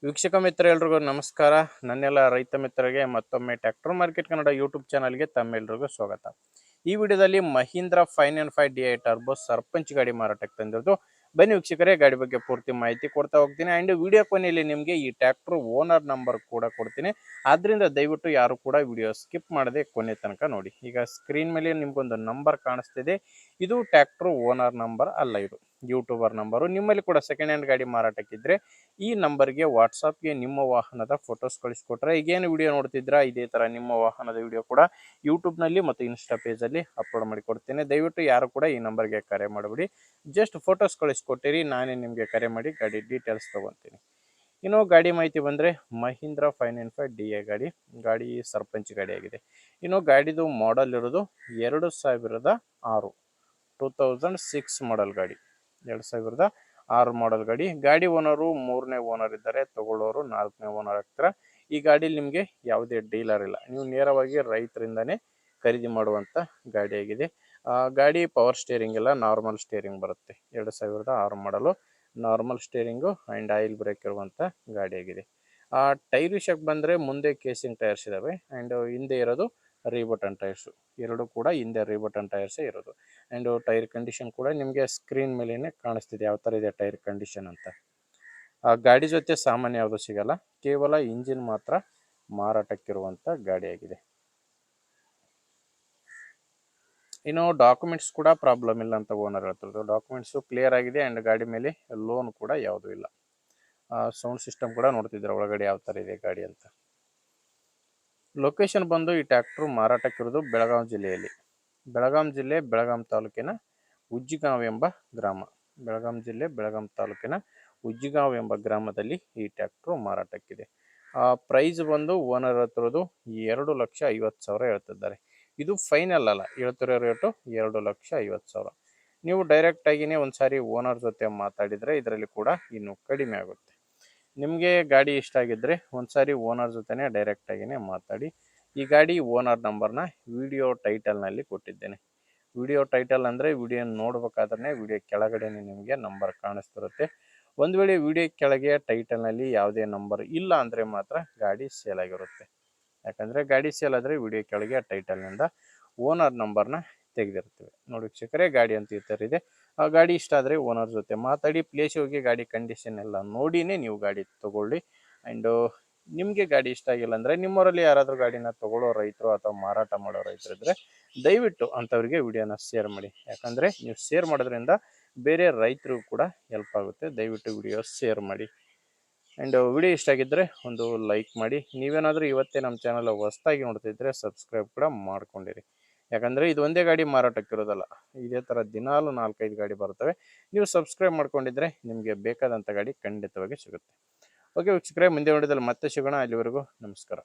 ವೀಕ್ಷಕ ಮಿತ್ರ ಎಲ್ರಿಗೂ ನಮಸ್ಕಾರ. ನನ್ನೆಲ್ಲ ರೈತ ಮಿತ್ರರಿಗೆ ಮತ್ತೊಮ್ಮೆ ಟ್ರ್ಯಾಕ್ಟರ್ ಮಾರ್ಕೆಟ್ ಕನ್ನಡ ಯೂಟ್ಯೂಬ್ ಚಾನಲ್ಗೆ ತಮ್ಮೆಲ್ಲರಿಗೂ ಸ್ವಾಗತ. ಈ ವಿಡಿಯೋದಲ್ಲಿ ಮಹೀಂದ್ರ 595 DI ಟರ್ಬೋ ಸರ್ಪಂಚ್ ಗಾಡಿ ಮಾರಾಟಕ್ಕೆ ತಂದಿರೋದು. ಬನ್ನಿ ವೀಕ್ಷಕರೇ, ಗಾಡಿ ಬಗ್ಗೆ ಪೂರ್ತಿ ಮಾಹಿತಿ ಕೊಡ್ತಾ ಹೋಗ್ತೀನಿ. ಆ್ಯಂಡ್ ವಿಡಿಯೋ ಕೊನೆಯಲ್ಲಿ ನಿಮಗೆ ಈ ಟ್ರ್ಯಾಕ್ಟರ್ ಓನರ್ ನಂಬರ್ ಕೂಡ ಕೊಡ್ತೀನಿ. ಆದ್ದರಿಂದ ದಯವಿಟ್ಟು ಯಾರು ಕೂಡ ವಿಡಿಯೋ ಸ್ಕಿಪ್ ಮಾಡದೆ ಕೊನೆ ತನಕ ನೋಡಿ. ಈಗ ಸ್ಕ್ರೀನ್ ಮೇಲೆ ನಿಮ್ಗೊಂದು ನಂಬರ್ ಕಾಣಿಸ್ತಿದೆ. ಇದು ಟ್ರ್ಯಾಕ್ಟರ್ ಓನರ್ ನಂಬರ್ ಅಲ್ಲ, ಇದು ಯೂಟ್ಯೂಬರ್ ನಂಬರು. ನಿಮ್ಮಲ್ಲಿ ಕೂಡ ಸೆಕೆಂಡ್ ಹ್ಯಾಂಡ್ ಗಾಡಿ ಮಾರಾಟಕ್ಕಿದ್ರೆ ಈ ನಂಬರ್ಗೆ ವಾಟ್ಸಪ್ಗೆ ನಿಮ್ಮ ವಾಹನದ ಫೋಟೋಸ್ ಕಳಿಸ್ಕೊಟ್ರೆ, ಈಗೇನು ವಿಡಿಯೋ ನೋಡ್ತಿದ್ರಾ ಇದೇ ಥರ ನಿಮ್ಮ ವಾಹನದ ವಿಡಿಯೋ ಕೂಡ ಯೂಟ್ಯೂಬ್ನಲ್ಲಿ ಮತ್ತು ಇನ್ಸ್ಟಾ ಪೇಜಲ್ಲಿ ಅಪ್ಲೋಡ್ ಮಾಡಿ ಕೊಡ್ತೇನೆ. ದಯವಿಟ್ಟು ಯಾರು ಕೂಡ ಈ ನಂಬರ್ಗೆ ಕರೆ ಮಾಡಬೇಡಿ. ಜಸ್ಟ್ ಫೋಟೋಸ್ ಕಳಿಸ್ಕೊಟ್ಟಿರಿ, ನಾನೇ ನಿಮಗೆ ಕರೆ ಮಾಡಿ ಗಾಡಿ ಡೀಟೇಲ್ಸ್ ತೊಗೊತೀನಿ. ಇನ್ನು ಗಾಡಿ ಮಾಹಿತಿ ಬಂದರೆ ಮಹೀಂದ್ರ 595 DI ಗಾಡಿ ಸರ್ಪಂಚ್ ಗಾಡಿ ಆಗಿದೆ. ಇನ್ನು ಗಾಡಿದು ಮಾಡೆಲ್ ಇರೋದು 2006 2006 ಮಾಡೆಲ್ ಗಾಡಿ. 2006 ಮಾಡೆಲ್ ಗಾಡಿ. ಗಾಡಿ ಓನರು 3ನೇ ಓನರ್ ಇದ್ದಾರೆ, ತಗೊಳ್ಳೋರು 4ನೇ ಓನರ್ ಆಗ್ತಾರೆ. ಈ ಗಾಡಿ ನಿಮಗೆ ಯಾವುದೇ ಡೀಲರ್ ಇಲ್ಲ, ನೀವು ನೇರವಾಗಿ ರೈತರಿಂದನೇ ಖರೀದಿ ಮಾಡುವಂಥ ಗಾಡಿ ಆಗಿದೆ. ಗಾಡಿ ಪವರ್ ಸ್ಟೇರಿಂಗ್ ಇಲ್ಲ, ನಾರ್ಮಲ್ ಸ್ಟೇರಿಂಗ್ ಬರುತ್ತೆ. 2006 ಮಾಡಲು normal steering and oil brake ಇರುವಂಥ ಗಾಡಿ ಆಗಿದೆ. ಟೈರ್ ವಿಷಯಕ್ಕೆ ಬಂದರೆ ಮುಂದೆ ಕೇಸಿಂಗ್ ಟೈರ್ಸ್ ಇದ್ದಾವೆ ಆ್ಯಂಡ್ ಹಿಂದೆ ಇರೋದು ರೀಬಟನ್ ಟೈರ್ಸು. ಎರಡು ಕೂಡ ಹಿಂದೆ ರೀಬಟನ್ ಟೈರ್ಸೇ ಇರೋದು. ಆ್ಯಂಡ್ ಟೈರ್ ಕಂಡೀಷನ್ ಕೂಡ ನಿಮಗೆ ಸ್ಕ್ರೀನ್ ಮೇಲೇ ಕಾಣಿಸ್ತಿದೆ ಯಾವ ಥರ ಇದೆ ಟೈರ್ ಕಂಡೀಷನ್ ಅಂತ. ಗಾಡಿ ಜೊತೆ ಸಾಮಾನ್ಯ ಯಾವುದು ಸಿಗಲ್ಲ, ಕೇವಲ ಇಂಜಿನ್ ಮಾತ್ರ ಮಾರಾಟಕ್ಕಿರುವಂಥ ಗಾಡಿಯಾಗಿದೆ. ಇನ್ನು ಡಾಕ್ಯುಮೆಂಟ್ಸ್ ಕೂಡ ಪ್ರಾಬ್ಲಮ್ ಇಲ್ಲ ಅಂತ ಓನರ್ ಹೇಳ್ತಿರೋದು. ಡಾಕ್ಯುಮೆಂಟ್ಸು ಕ್ಲಿಯರ್ ಆಗಿದೆ ಆ್ಯಂಡ್ ಗಾಡಿ ಮೇಲೆ ಲೋನ್ ಕೂಡ ಯಾವುದೂ ಇಲ್ಲ. ಸೌಂಡ್ ಸಿಸ್ಟಮ್ ಕೂಡ ನೋಡ್ತಿದ್ದಾರೆ ಒಳಗಡೆ ಯಾವ ಥರ ಇದೆ ಗಾಡಿ ಅಂತ. ಲೊಕೇಶನ್ ಬಂದು ಈ ಟ್ರ್ಯಾಕ್ಟ್ರು ಮಾರಾಟಕ್ಕಿರೋದು ಬೆಳಗಾವಿ ಜಿಲ್ಲೆಯಲ್ಲಿ. ಬೆಳಗಾಂ ಜಿಲ್ಲೆ ಬೆಳಗಾಂ ತಾಲೂಕಿನ ಉಜ್ಜಿಗಾಂವ್ ಎಂಬ ಗ್ರಾಮ. ಬೆಳಗಾಂ ಜಿಲ್ಲೆ ಬೆಳಗಾಂ ತಾಲೂಕಿನ ಉಜ್ಜಿಗಾಂವ್ ಎಂಬ ಗ್ರಾಮದಲ್ಲಿ ಈ ಟ್ರ್ಯಾಕ್ಟ್ರು ಮಾರಾಟಕ್ಕಿದೆ. ಪ್ರೈಸ್ ಬಂದು ಓನರ್ ಹೇಳ್ತಿರೋದು 2,50,000 ಹೇಳ್ತಿದ್ದಾರೆ. ಇದು ಫೈನಲ್ ಅಲ್ಲ, ಹೇಳ್ತಿರೋ ರೇಟು 2,50,000. ನೀವು ಡೈರೆಕ್ಟಾಗಿಯೇ ಒಂದು ಸಾರಿ ಓನರ್ ಜೊತೆ ಮಾತಾಡಿದರೆ ಇದರಲ್ಲಿ ಕೂಡ ಇನ್ನೂ ಕಡಿಮೆ ಆಗುತ್ತೆ. ನಿಮಗೆ ಗಾಡಿ ಇಷ್ಟ ಆಗಿದ್ದರೆ ಒಂದು ಸಾರಿ ಓನರ್ ಜೊತೆನೇ ಡೈರೆಕ್ಟಾಗಿಯೇ ಮಾತಾಡಿ. ಈ ಗಾಡಿ ಓನರ್ ನಂಬರ್ನ ವಿಡಿಯೋ ಟೈಟಲ್ನಲ್ಲಿ ಕೊಟ್ಟಿದ್ದೇನೆ. ವಿಡಿಯೋ ಟೈಟಲ್ ಅಂದರೆ ವಿಡಿಯೋ ನೋಡ್ಬೇಕಾದ್ರೆ ವಿಡಿಯೋ ಕೆಳಗಡೆ ನಿಮಗೆ ನಂಬರ್ ಕಾಣಿಸ್ತಿರುತ್ತೆ. ಒಂದು ವೇಳೆ ವಿಡಿಯೋ ಕೆಳಗೆ ಟೈಟಲ್ನಲ್ಲಿ ಯಾವುದೇ ನಂಬರ್ ಇಲ್ಲ ಅಂದರೆ ಮಾತ್ರ ಗಾಡಿ ಸೇಲ್ ಆಗಿರುತ್ತೆ. ಯಾಕಂದರೆ ಗಾಡಿ ಸೇಲ್ ಆದರೆ ವಿಡಿಯೋ ಕೆಳಗೆ ಟೈಟಲ್ನಿಂದ ಓನರ್ ನಂಬರ್ನ ತೆಗೆದಿರ್ತೇವೆ. ನೋಡಿ ವೀಕ್ಷಕರೇ, ಗಾಡಿ ಅಂತ ಈ ಥರ ಇದೆ. ಆ ಗಾಡಿ ಇಷ್ಟ ಆದರೆ ಓನರ್ ಜೊತೆ ಮಾತಾಡಿ, ಪ್ಲೇಸ್ ಹೋಗಿ ಗಾಡಿ ಕಂಡೀಷನ್ ಎಲ್ಲ ನೋಡಿನೇ ನೀವು ಗಾಡಿ ತೊಗೊಳ್ಳಿ. ಆ್ಯಂಡು ನಿಮಗೆ ಗಾಡಿ ಇಷ್ಟ ಆಗಿಲ್ಲ ಅಂದರೆ ನಿಮ್ಮವರಲ್ಲಿ ಯಾರಾದರೂ ಗಾಡಿನ ತೊಗೊಳ್ಳೋ ರೈತರು ಅಥವಾ ಮಾರಾಟ ಮಾಡೋ ರೈತರು ಇದ್ದರೆ ದಯವಿಟ್ಟು ಅಂಥವ್ರಿಗೆ ವಿಡಿಯೋನ ಶೇರ್ ಮಾಡಿ. ಯಾಕಂದರೆ ನೀವು ಶೇರ್ ಮಾಡೋದ್ರಿಂದ ಬೇರೆ ರೈತರಿಗೂ ಕೂಡ ಹೆಲ್ಪ್ ಆಗುತ್ತೆ. ದಯವಿಟ್ಟು ವಿಡಿಯೋ ಶೇರ್ ಮಾಡಿ. ಆ್ಯಂಡ್ ವಿಡಿಯೋ ಇಷ್ಟ ಆಗಿದ್ದರೆ ಒಂದು ಲೈಕ್ ಮಾಡಿ. ನೀವೇನಾದರೂ ಇವತ್ತೇ ನಮ್ಮ ಚಾನಲ್ ಹೊಸದಾಗಿ ನೋಡ್ತಿದ್ರೆ ಸಬ್ಸ್ಕ್ರೈಬ್ ಕೂಡ ಮಾಡ್ಕೊಂಡಿರಿ. ಯಾಕಂದರೆ ಇದು ಒಂದೇ ಗಾಡಿ ಮಾರಾಟಕ್ಕಿರೋದಲ್ಲ, ಇದೇ ಥರ ದಿನಾಲು 4-5 ಗಾಡಿ ಬರ್ತವೆ. ನೀವು ಸಬ್ಸ್ಕ್ರೈಬ್ ಮಾಡ್ಕೊಂಡಿದ್ರೆ ನಿಮಗೆ ಬೇಕಾದಂಥ ಗಾಡಿ ಖಂಡಿತವಾಗಿ ಸಿಗುತ್ತೆ. ಓಕೆ ವೀಕ್ಷಕರೇ, ಮುಂದೆ ವಿಡಿಯೋದಲ್ಲಿ ಮತ್ತೆ ಸಿಗೋಣ. ಅಲ್ಲಿವರೆಗೂ ನಮಸ್ಕಾರ.